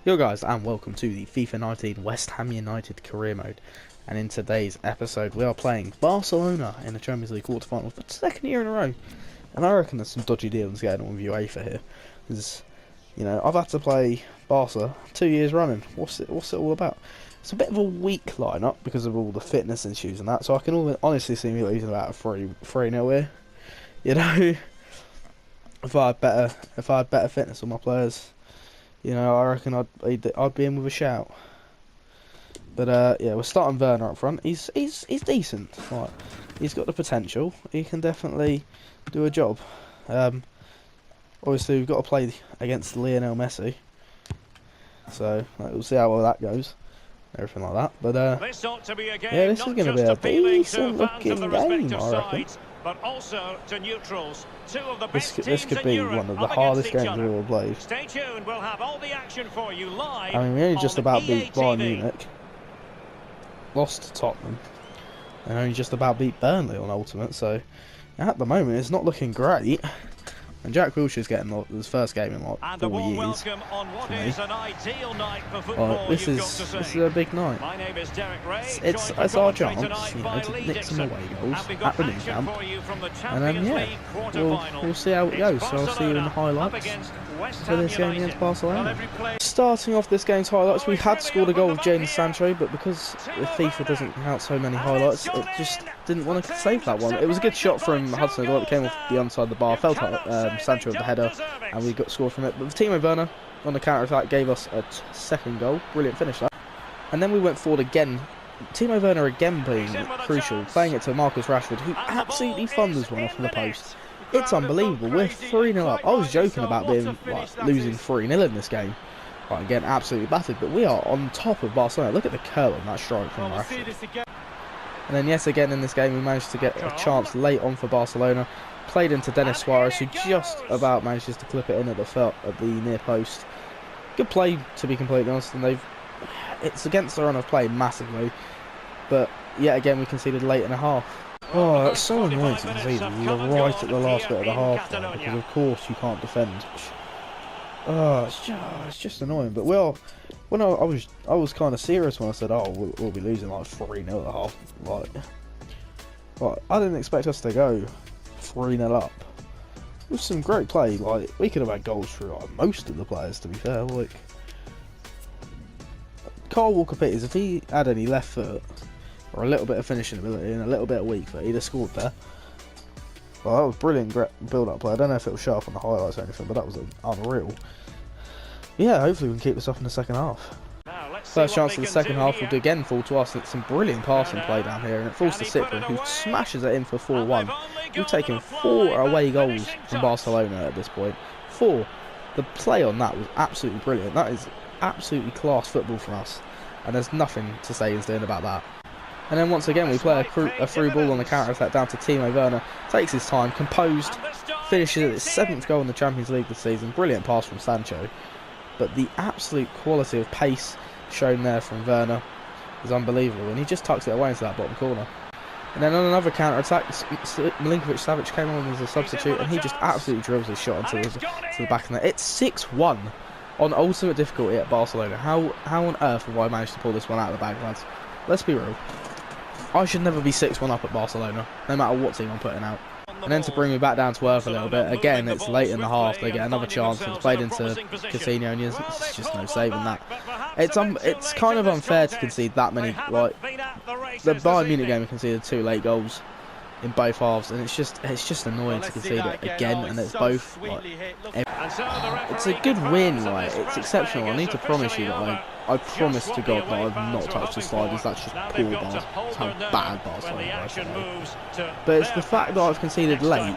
Yo guys, and welcome to the FIFA 19 West Ham United career mode. And in today's episode we are playing Barcelona in the Champions League quarterfinals for the second year in a row. And I reckon there's some dodgy deals going on with UEFA here. Because, you know, I've had to play Barca 2 years running. What's it all about? It's a bit of a weak lineup because of all the fitness issues and that, so I can honestly see me losing about a 3-0 here. You know, if I had better fitness on my players, you know, I reckon I'd be in with a shout. But yeah, we're starting Werner up front. He's decent. Right. He's got the potential. He can definitely do a job. Obviously we've got to play against Lionel Messi, so we'll see how well that goes. Everything like that. But yeah, this is going to be a decent looking game, I reckon. But also to neutrals. Two of the this could be one of the hardest games we've ever played. Stay tuned, we'll have all the action for you live. I mean, we only just about beat Bayern Munich, lost to Tottenham, and only just about beat Burnley on Ultimate, so at the moment it's not looking great. And Jack Wilshere's getting his first game in like 4 years. This is a big night. It's our chance, you know, to nick some away goals at the new camp. And then yeah, we'll see how it goes. So I'll see you in the highlights for this game against Barcelona. Starting off this game's highlights, we had scored a goal with Jadon Sancho, but because FIFA doesn't count so many highlights, it just didn't want to save that one. It was a good shot from Hudson-Odoi. It came off the underside of the bar, fell to Sancho with the header, and we got scored from it. But Timo Werner on the counter-attack gave us a second goal. Brilliant finish that. And then we went forward again. Timo Werner again being crucial, playing it to Marcus Rashford, who absolutely thunders one off of the post. It's unbelievable. We're 3-0 up. I was joking about being losing 3-0 in this game. Right, again, absolutely battered, but we are on top of Barcelona. Look at the curl on that strike from Rashford. And then yet again in this game we managed to get a chance late on for Barcelona. Played into Denis Suarez, who just about manages to clip it in at the near post. Good play, to be completely honest, and it's against the run of play massively. But yet again we conceded late in a half. Oh, it's so annoying to concede right at the last bit of the half though, because of course you can't defend. Oh, it's just annoying. But I was kind of serious when I said, oh, we'll be losing like 3-0 at the half. Like, I didn't expect us to go 3-0 up. With some great play, like we could have had goals through most of the players. To be fair, like Kyle Walker-Peters, if he had any left foot or a little bit of finishing ability and a little bit of weak foot, he'd have scored there. Well, that was brilliant build-up play. I don't know if it was show up on the highlights or anything, but that was unreal. Yeah, hopefully we can keep this up in the second half. First chance of the second half would again fall to us. It's some brilliant passing play down here, and it falls to Cyprian, who smashes it in for 4-1. We've taken 4 away goals from Barcelona at this point. 4. The play on that was absolutely brilliant. That is absolutely class football from us, and there's nothing to say is doing about that. And then once again we play a through ball on the counter-attack down to Timo Werner. Takes his time, composed, finishes at his 7th goal in the Champions League this season. Brilliant pass from Sancho. But the absolute quality of pace shown there from Werner is unbelievable. And he just tucks it away into that bottom corner. And then on another counter-attack, Milinkovic-Savic came on as a substitute, and he just absolutely drills his shot into the back of the net. It's 6-1 on ultimate difficulty at Barcelona. How on earth have I managed to pull this one out of the bag, lads? Let's be real. I should never be 6-1 up at Barcelona, no matter what team I'm putting out. And then to bring me back down to earth a little bit, again, it's late in the half, they get another chance, it's played into Coutinho, and it's just no saving that. It's kind of unfair to concede that many, like, the Bayern Munich game we conceded 2 late goals in both halves, and it's just annoying to concede it again, and it's both, like, it's a good win, like, it's exceptional. I need to promise you that, I promise to God that I've not touched the sliders. That's just poor Barcelona. That's how bad Barcelona is. But it's the fact that I've conceded late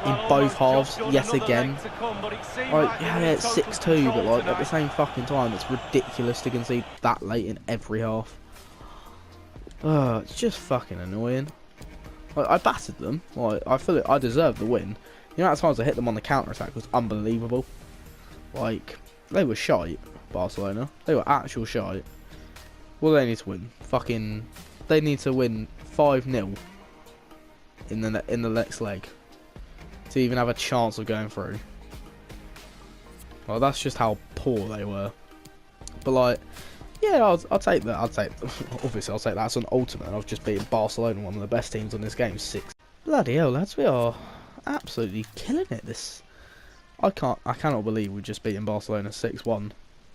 in both halves yet again. Like, yeah, it's 6-2, but like at the same fucking time, it's ridiculous to concede that late in every half. It's just fucking annoying. Like, I battered them. Like, I feel I deserved the win. You know, at times I hit them on the counter attack was unbelievable. Like, they were shite. Barcelona, they were actual shite. Well, they need to win. They need to win 5-0 in the next leg to even have a chance of going through. Well, that's just how poor they were. But like, yeah, I'll take that. Obviously, I'll take that as an ultimate. I've just beaten Barcelona, one of the best teams on this game, 6. Bloody hell, lads, we are absolutely killing it. I cannot believe we've just beaten Barcelona 6-1,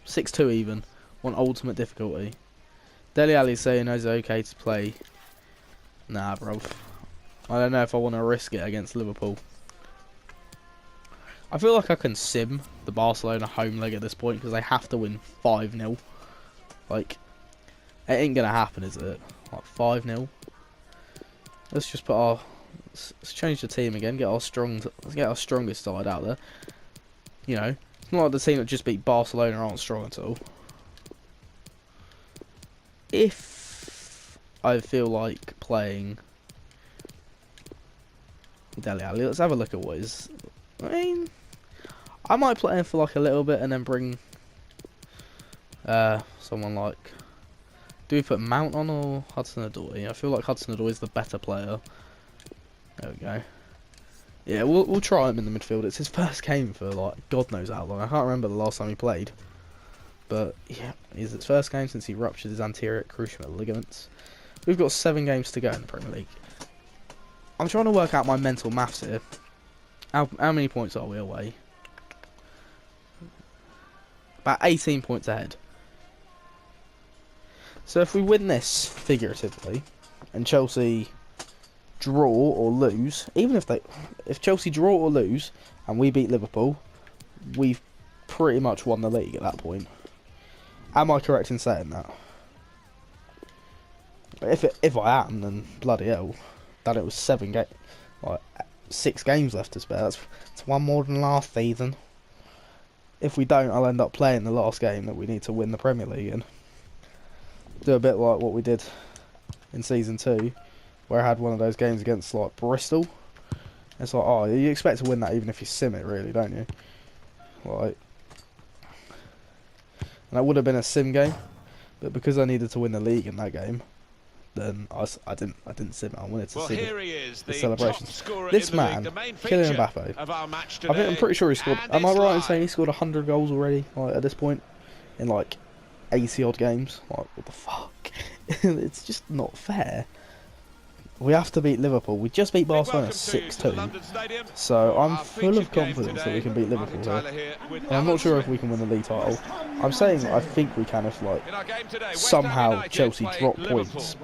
6-2 even, on ultimate difficulty. Dele Alli's saying it's okay to play. Nah, bro. I don't know if I want to risk it against Liverpool. I feel like I can sim the Barcelona home leg at this point because they have to win 5-0. Like, it ain't gonna happen, is it? Like 5-0. Let's just put our. Let's change the team again. Let's get our strongest side out there. You know, it's not like the team that just beat Barcelona aren't strong at all. If I feel like playing Dele Alli, let's have a look at what is. I mean, I might play him for like a little bit and then bring someone like. Do we put Mount on or Hudson-Odoi? I feel like Hudson-Odoi is the better player. There we go. Yeah, we'll try him in the midfield. It's his first game for like God knows how long. I can't remember the last time he played. But yeah, it's his first game since he ruptured his anterior cruciate ligaments. We've got 7 games to go in the Premier League. I'm trying to work out my mental maths here. How many points are we away? About 18 points ahead. So if we win this figuratively, and Chelsea draw or lose, even if Chelsea draw or lose and we beat Liverpool, we've pretty much won the league at that point. Am I correct in saying that? If I am, then bloody hell, that it was 6 games left to spare. It's one more than last season. If we don't, I'll end up playing the last game that we need to win the Premier League in. Do a bit like what we did in season 2, where I had one of those games against like Bristol. It's like, oh, you expect to win that even if you sim it, really, don't you? Like, and that would have been a sim game, but because I needed to win the league in that game, then I didn't sim it. I wanted to see the celebrations. This man, Kylian Mbappe, I'm pretty sure he scored. Am I right in saying he scored 100 goals already? Like at this point, in like 80 odd games. Like what the fuck? It's just not fair. We have to beat Liverpool. We just beat Barcelona 6-2. So I'm full of confidence that we can beat Liverpool here. And I'm not sure if we can win the league title. I'm saying I think we can if like somehow Chelsea drop points.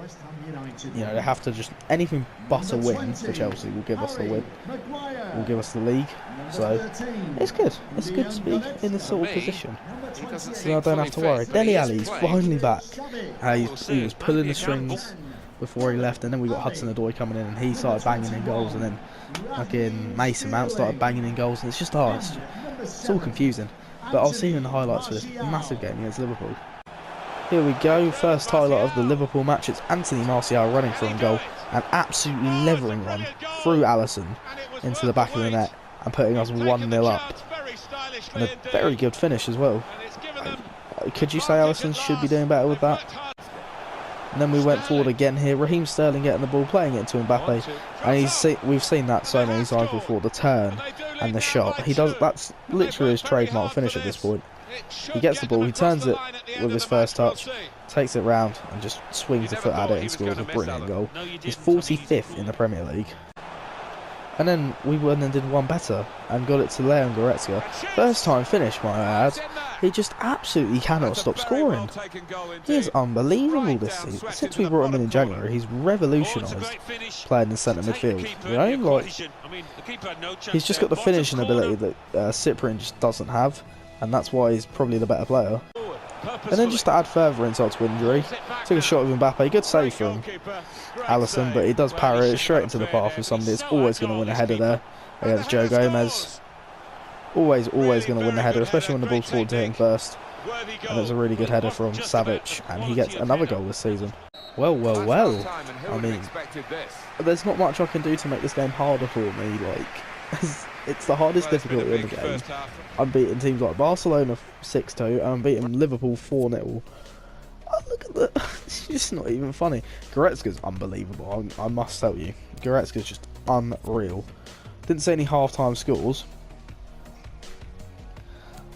You know, they have to just anything but a win for Chelsea will give us the win. Will give us the league. So it's good. It's good to be in this sort of position. So I don't have to worry. Dele Alli's finally back. He was pulling the strings before he left, and then we got Hudson-Odoi coming in and he started banging in goals, and then fucking Mason Mount started banging in goals, and it's just it's all confusing. But I'll see you in the highlights for this massive game against Liverpool. Here we go, first highlight of the Liverpool match. It's Anthony Martial running for a goal and absolutely levering one through Alisson into the back of the net and putting us 1-0 up. And a very good finish as well. Could you say Alisson should be doing better with that? And then we went forward again here. Raheem Sterling getting the ball, playing it to Mbappe, and we've seen that so many times before. The turn and the shot. That's literally his trademark finish at this point. He gets the ball, he turns it with his first touch, takes it round, and just swings the foot at it and scores a brilliant goal. He's 45th in the Premier League. And then we went and did one better and got it to Leon Goretzka. First time finish, my lad. He just absolutely cannot stop scoring. He is unbelievable this season. Since we brought him in January, he's revolutionised playing in centre midfield. You know, like he's just got the finishing ability that Cyprian just doesn't have, and that's why he's probably the better player. And then just to add further insult to injury, took a shot with Mbappe, good save from Alisson, but he does parry it straight into the path of somebody that's always going to win a header there against Joe Gomez. Always going to win the header, especially when the ball's forward to him first. And it's a really good header from Savic, and he gets another goal this season. Well. I mean, there's not much I can do to make this game harder for me. Like, it's the hardest difficulty in the game. I'm beating teams like Barcelona 6-2, and I'm beating Liverpool 4-0. Oh, look at that. It's just not even funny. Goretzka's unbelievable, I must tell you. Goretzka's just unreal. Didn't see any half-time scores.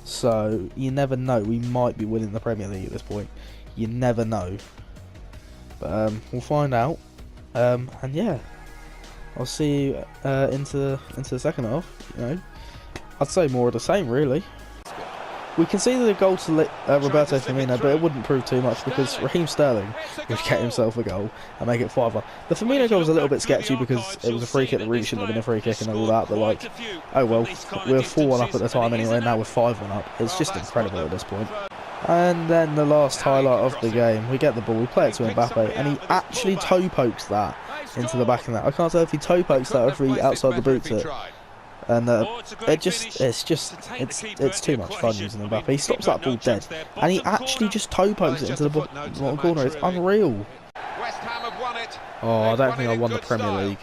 So you never know. We might be winning the Premier League at this point. You never know. But we'll find out. And yeah, I'll see you into the second half. You know, I'd say more of the same, really. We conceded a goal to Roberto Firmino, but it wouldn't prove too much because Raheem Sterling would get himself a goal and make it 5-1. The Firmino goal was a little bit sketchy because it was a free kick that really shouldn't have been a free kick and all that, but like, oh well, we were 4-1 up at the time anyway, now we're 5-1 up. It's just incredible at this point. And then the last highlight of the game, we get the ball, we play it to Mbappe, and he actually toe pokes that into the back of the net. I can't tell if he toe pokes that or if he outside the boots it. And it's too much fun using Mbappe. He stops that ball dead, and he actually just toe pokes it into the bottom corner. It's unreal. Oh, I don't think I won the Premier League,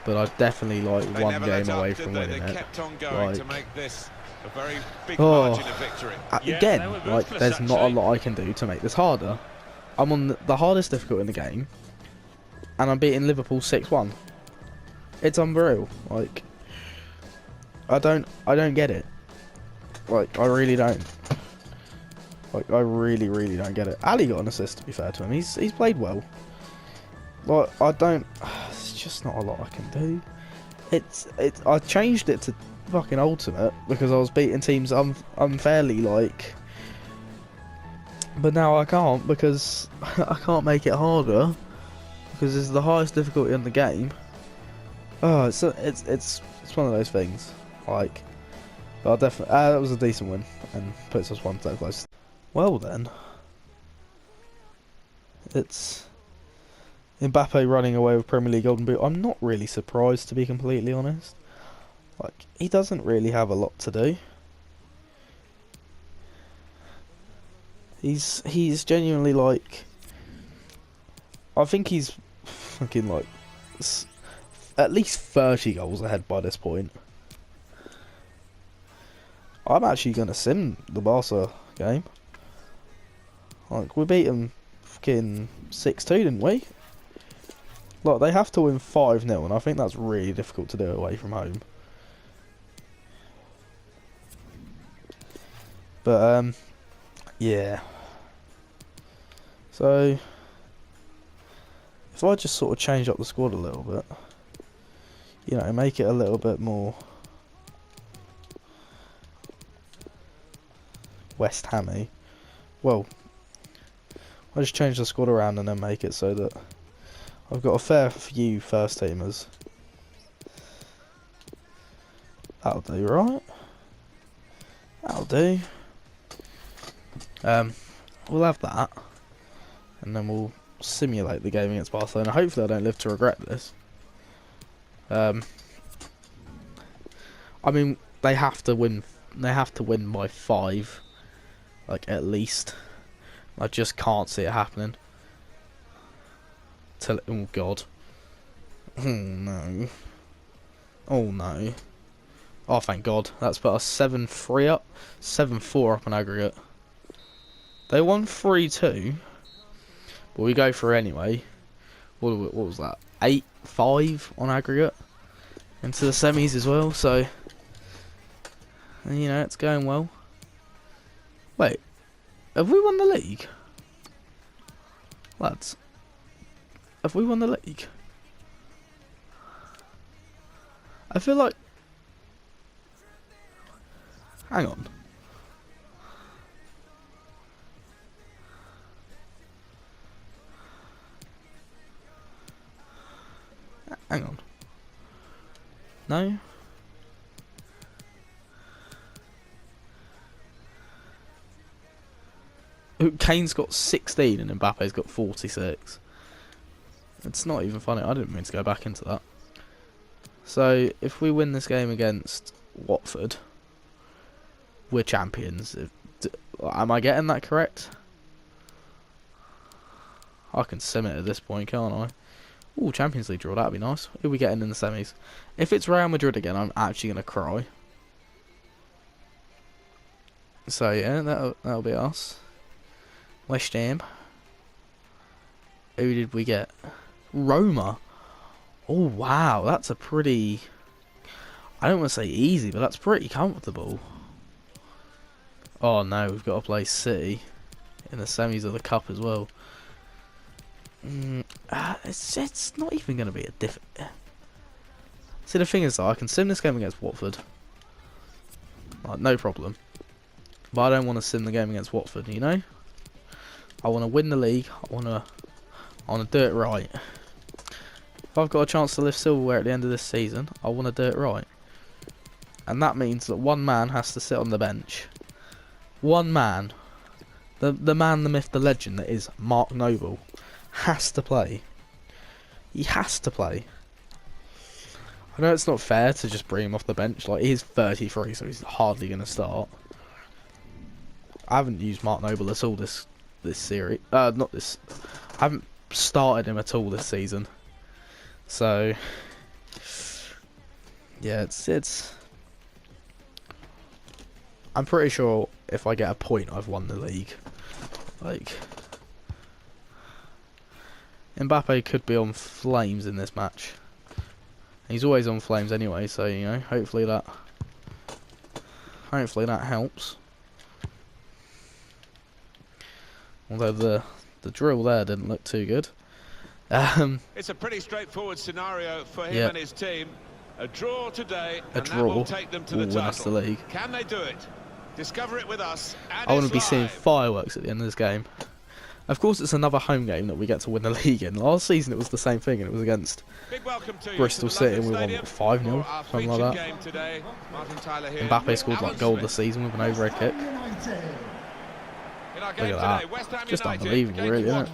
but I definitely like one game away from winning it. Like, oh, again, like there's not a lot I can do to make this harder. I'm on the hardest difficulty in the game, and I'm beating Liverpool 6-1. It's unreal. Like, I don't get it. Like, I really don't. Like, I really don't get it. Ali got an assist, to be fair to him. He's played well. Like, it's just not a lot I can do. I changed it to fucking ultimate because I was beating teams unfairly, like. But now I can't because I can't make it harder because it's the highest difficulty in the game. Oh, it's one of those things. Like, I'll definitely. That was a decent win and puts us one step close. Well then, it's Mbappe running away with Premier League Golden Boot. I'm not really surprised, to be completely honest. Like, he doesn't really have a lot to do. He's genuinely like. I think he's fucking like at least 30 goals ahead by this point. I'm actually going to sim the Barca game. Like, we beat them fucking 6-2, didn't we? Like, they have to win 5-0, and I think that's really difficult to do away from home. But, yeah. So, if I just sort of change up the squad a little bit, you know, make it a little bit more West Hammy. Well, I'll just change the squad around and then make it so that I've got a fair few first teamers. That'll do, right? That'll do. We'll have that, and then we'll simulate the game against Barcelona. Hopefully I don't live to regret this. I mean, they have to win. They have to win by 5. Like, at least. I just can't see it happening. Oh god. Oh no. Oh no. Oh, thank god. That's put us 7-3 up. 7-4 up on aggregate. They won 3-2. But we go for anyway. What was that? 8-5 on aggregate. Into the semis as well, so. And, you know, it's going well. Wait, have we won the league? Lads, have we won the league? I feel like... Hang on. Hang on. No? Kane's got 16 and Mbappe's got 46. It's not even funny. I didn't mean to go back into that. So, if we win this game against Watford, we're champions. Am I getting that correct? I can sim it at this point, can't I? Ooh, Champions League draw. That'd be nice. Who are we getting in the semis? If it's Real Madrid again, I'm actually going to cry. So, yeah, that'll be us. West Ham. Who did we get? Roma. Oh, wow. That's a pretty... I don't want to say easy, but that's pretty comfortable. Oh no, we've got to play City in the semis of the Cup as well. It's not even going to be a See, the thing is though, I can sim this game against Watford. Like, no problem. But I don't want to sim the game against Watford, you know? I want to win the league. I want to do it right. If I've got a chance to lift silverware at the end of this season, I want to do it right. And that means that one man has to sit on the bench. One man. The man, the myth, the legend that is Mark Noble has to play. He has to play. I know it's not fair to just bring him off the bench. Like, he's 33, so he's hardly going to start. I haven't used Mark Noble at all this series. Not this. I haven't started him at all this season. So, yeah, it's. I'm pretty sure if I get a point, I've won the league. Like, Mbappe could be on flames in this match. He's always on flames anyway, so you know, hopefully that helps. Although the drill there didn't look too good. It's a pretty straightforward scenario for him and his team. A draw today, and that will take them to the title. Win us the league. Can they do it? Discover it with us. I want to be seeing fireworks at the end of this game. Of course, it's another home game that we get to win the league in. Last season it was the same thing, and it was against Bristol City, and we won 5-0, something like that. Mbappe scored like goal of the season with an overhead kick. Look at that. Just unbelievable, really, isn't it?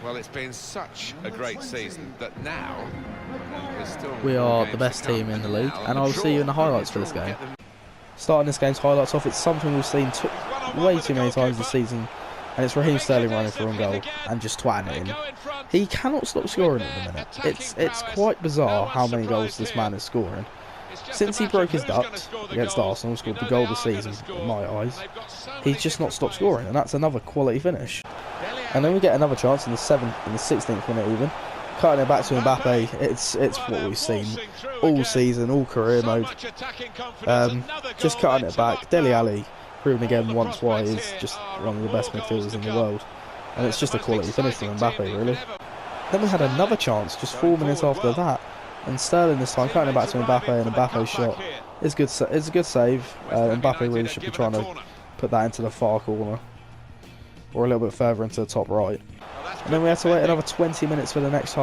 Well, it's been such a great season that now we are the best team in the league, and I'll see you in the highlights for this game. Starting this game's highlights off, it's something we've seen way too many times this season, and it's Raheem Sterling running for own goal and just twatting it in. He cannot stop scoring at the minute. It's quite bizarre how many goals this man is scoring. Since he broke his duct against Arsenal, scored the goal of the season in my eyes, he's just not stopped scoring, and that's another quality finish. And then we get another chance in the 16th minute even, cutting it back to Mbappe. It's what we've seen all season, all career mode. Just cutting it back. Dele Alli, proven again once why he's just one of the best midfielders in the world, and it's just a quality finish from Mbappe, really. Then we had another chance just 4 minutes after that, and Sterling this time cutting it back to Mbappe, and Mbappe's shot is good. It's a good save. Mbappe really should be trying to put that into the far corner, or a little bit further into the top right. And then we had to wait another 20 minutes for the next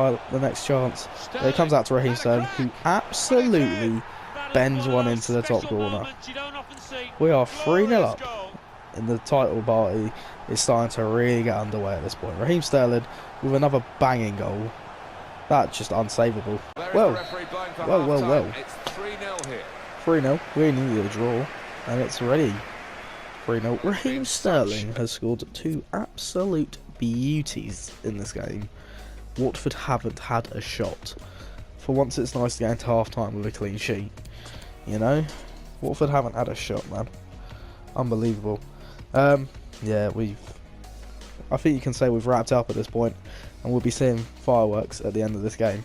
chance. It comes out to Raheem Sterling, who absolutely bends one into the top corner. We are 3-0 up, and the title party is starting to really get underway at this point. Raheem Sterling with another banging goal. That's just unsavable. Well. It's 3-0 here. 3-0. We needed a draw, and it's ready. 3-0. Raheem Sterling has scored 2 absolute beauties in this game. Watford haven't had a shot. For once, it's nice to get into half-time with a clean sheet. You know? Watford haven't had a shot, man. Unbelievable. Yeah, I think you can say we've wrapped up at this point, and we'll be seeing fireworks at the end of this game.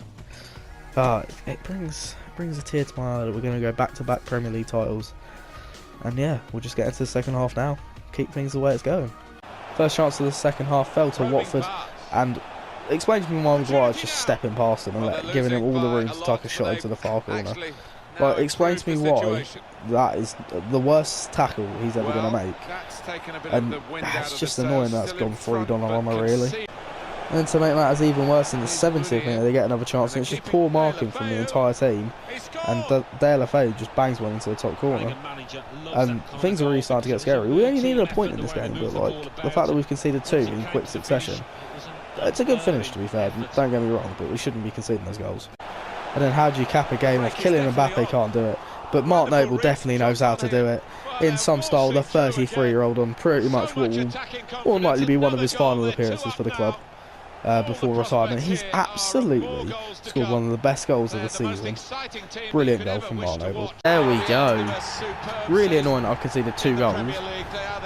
It brings a tear to my eye that we're going to go back-to-back Premier League titles. And yeah, we'll just get into the second half now. Keep things the way it's going. First chance of the second half fell to Watford, and explain to me why Maguire's just stepping past him and giving him all the room to tuck a shot into the far corner. Like, explain to me why that is the worst tackle he's ever going to make. And it's just annoying that's gone through Donnarumma, really. And to make matters even worse, in the 70th minute they get another chance, and it's just poor marking from the entire team, and Dale just bangs one into the top corner, and things are really starting to get scary. We only needed a point in this game, but like the fact that we've conceded 2 in quick succession, it's a good finish, to be fair, don't get me wrong, but we shouldn't be conceding those goals. And then how do you cap a game off? Kylian Mbappe can't do it, but Mark Noble definitely knows how to do it. In some style, the 33-year-old on pretty much what will more likely be one of his final appearances for the club. Before retirement. He's absolutely scored one of the best goals of the season. Brilliant goal from Mark Noble. There we go. Really annoying that I've conceded 2 goals,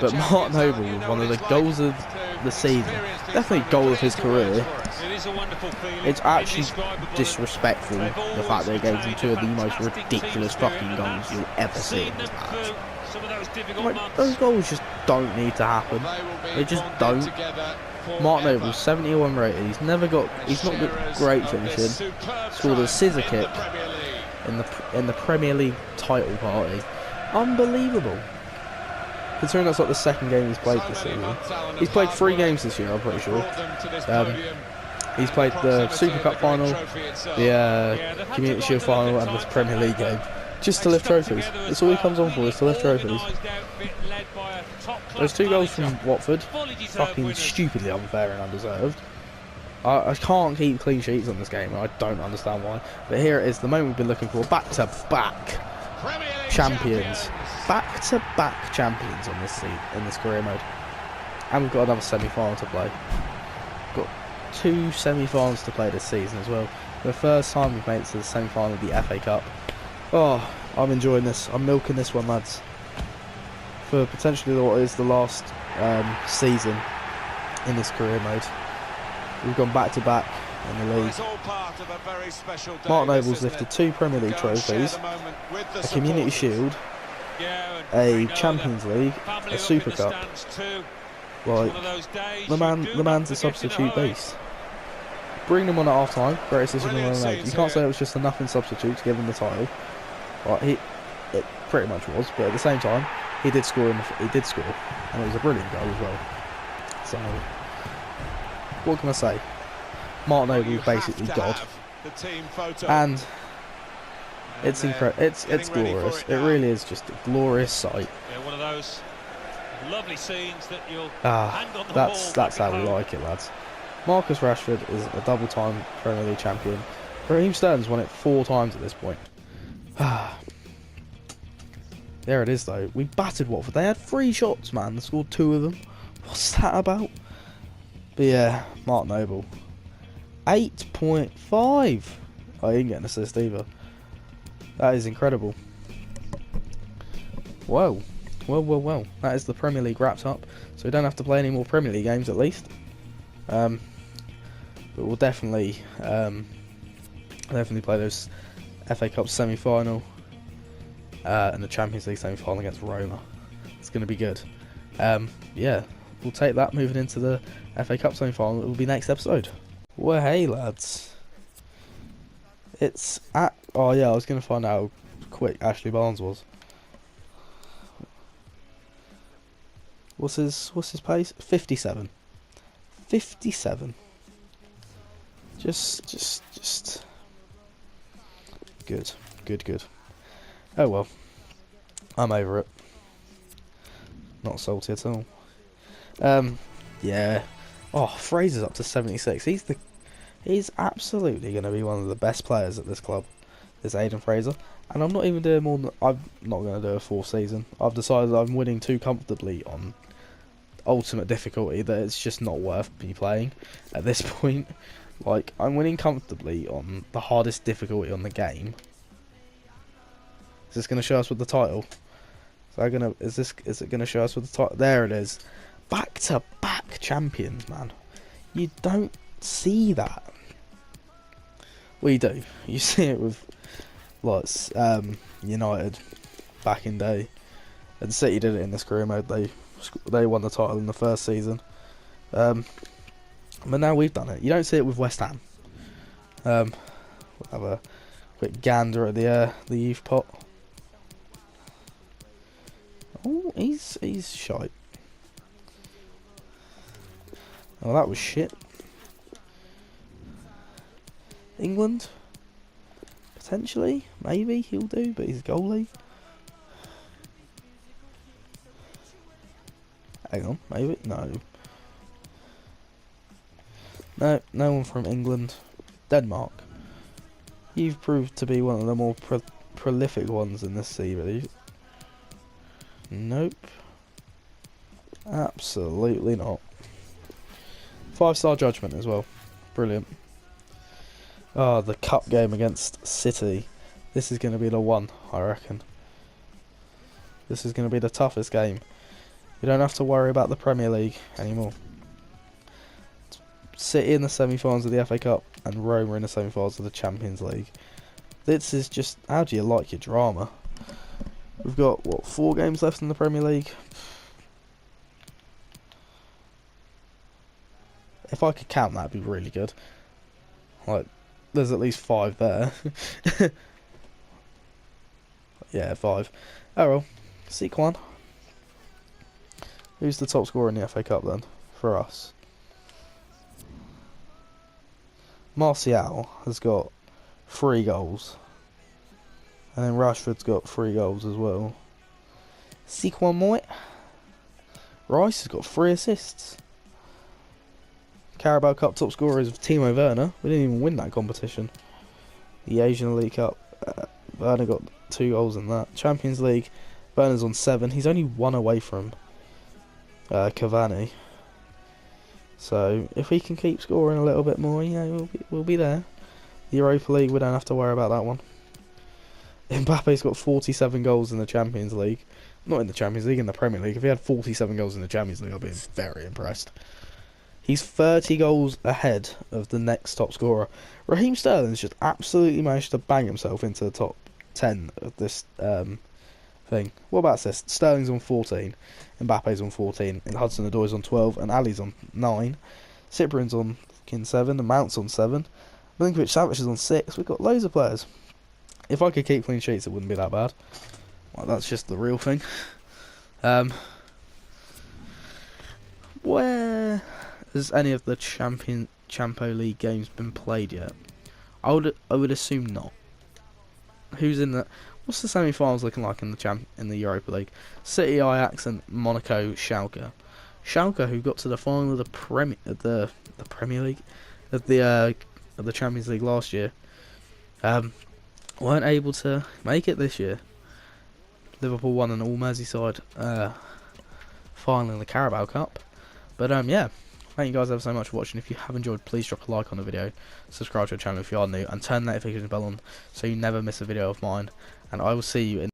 but Mark Noble with one of the goals of the season, definitely goal of his career. It's actually disrespectful, the fact that he gave him 2 of the most ridiculous fucking goals you'll ever see in this match. some of those difficult Like, months. those goals just don't need to happen. They just don't. Mark Noble's 71 rated. He's not got great finishing. Scored a scissor kick in the Premier League title party. Unbelievable. Considering that's like the second game he's played this season. He's played 3 games this year, I'm pretty sure. He's played the Super Cup final, the Community Shield final, and this Premier League game. Just to lift trophies. That's all he comes on for, is to lift trophies. Those 2 goals from Watford, fucking stupidly unfair and undeserved. I can't keep clean sheets on this game, and I don't understand why. But here it is, the moment we've been looking for. Back-to-back champions. Back-to-back champions on in this career mode. And we've got another semi-final to play. Got 2 semi-finals to play this season as well. For the first time we've made it to the semi-final of the FA Cup. Oh, I'm enjoying this. I'm milking this one, lads. For potentially what is the last season in this career mode. We've gone back to back in the league. Mark Noble's lifted 2 Premier League trophies, a Community Shield, a Champions League, a Super Cup. Like, the man's a substitute beast. Bring him on at half time, greatest decision in the league. You can't say it was just a nothing substitute to give him the title. Right, it pretty much was, but at the same time, he did score, and it was a brilliant goal as well. So, what can I say? Mark Noble is basically God, and it's incredible. It's glorious. It really is just a glorious sight. Yeah, one of those lovely scenes that you'll hang on the that's how we like it, lads. Marcus Rashford is a double-time Premier League champion. Raheem Sterling's won it 4 times at this point. There it is, though. We battered Watford. They had 3 shots, man. They scored 2 of them. What's that about? But yeah, Mark Noble. 8.5. Oh, he didn't get an assist either. That is incredible. Whoa. Well. That is the Premier League wrapped up. So we don't have to play any more Premier League games, at least. But we'll definitely play those FA Cup semi-final and the Champions League semi-final against Roma. It's going to be good. Yeah, we'll take that moving into the FA Cup semi-final. It will be next episode. Well, hey lads, it's at. Oh yeah, I was going to find out how quick Ashley Barnes was. What's his pace? 57. 57. Just good. Oh well, I'm over it. Not salty at all. Yeah. Oh, Fraser's up to 76. He's absolutely going to be one of the best players at this club. Is Aiden Fraser, and I'm not even doing more than I'm not going to do a 4th season. I've decided I'm winning too comfortably on ultimate difficulty that it's just not worth me playing at this point. Like, I'm winning comfortably on the hardest difficulty on the game. Is this going to show us with the title? Is it going to show us with the title? There it is. Back-to-back champions, man. You don't see that. Well, you do. You see it with United back in day, and City did it in this career mode. They won the title in the first season, but now we've done it. You don't see it with West Ham. We'll have a quick gander at the youth pot. Oh, he's shite. Oh, that was shit. England, potentially, maybe he'll do, but he's a goalie. Hang on, maybe? No one from England. Denmark. You've proved to be one of the more prolific ones in this series. Nope. Absolutely not. 5-star judgment as well. Brilliant. Oh, the cup game against City. This is going to be the one, I reckon. This is going to be the toughest game. You don't have to worry about the Premier League anymore. City in the semi-finals of the FA Cup and Roma in the semi-finals of the Champions League. This is just, how do you like your drama? We've got, what, 4 games left in the Premier League? If I could count, that'd be really good. Like, there's at least 5 there. Yeah, 5. Oh well, Seek 1. Who's the top scorer in the FA Cup then, for us? Martial has got 3 goals. And then Rashford's got 3 goals as well. Seek 1 more. Rice has got 3 assists. Carabao Cup top scorer is Timo Werner. We didn't even win that competition. The Asian League Cup, Werner got 2 goals in that. Champions League, Werner's on 7. He's only 1 away from Cavani. So if we can keep scoring a little bit more, you know, we'll be there. The Europa League, we don't have to worry about that one. Mbappe's got 47 goals in the Champions League. Not in the Champions League, in the Premier League. If he had 47 goals in the Champions League, I'd be very impressed. He's 30 goals ahead of the next top scorer. Raheem Sterling's just absolutely managed to bang himself into the top 10 of this thing. What about assists? Sterling's on 14, Mbappe's on 14, and Hudson-Odoi's on 12, and Ali's on 9. Cyprian's on 7, and Mount's on 7. Milinkovic-Savic is on 6. We've got loads of players. If I could keep clean sheets, it wouldn't be that bad. Well, that's just the real thing. Where has any of the Champo League games been played yet? I would assume not. Who's in the? What's the semi-finals looking like in the Europa League? City, Ajax, and Monaco, Schalke. Schalke, who got to the final of the Premier League, of the Champions League last year, weren't able to make it this year. Liverpool won an all Merseyside final in the Carabao Cup. But yeah, thank you guys ever so much for watching. If you have enjoyed, please drop a like on the video, subscribe to the channel if you are new, and turn the notification bell on so you never miss a video of mine. And I will see you in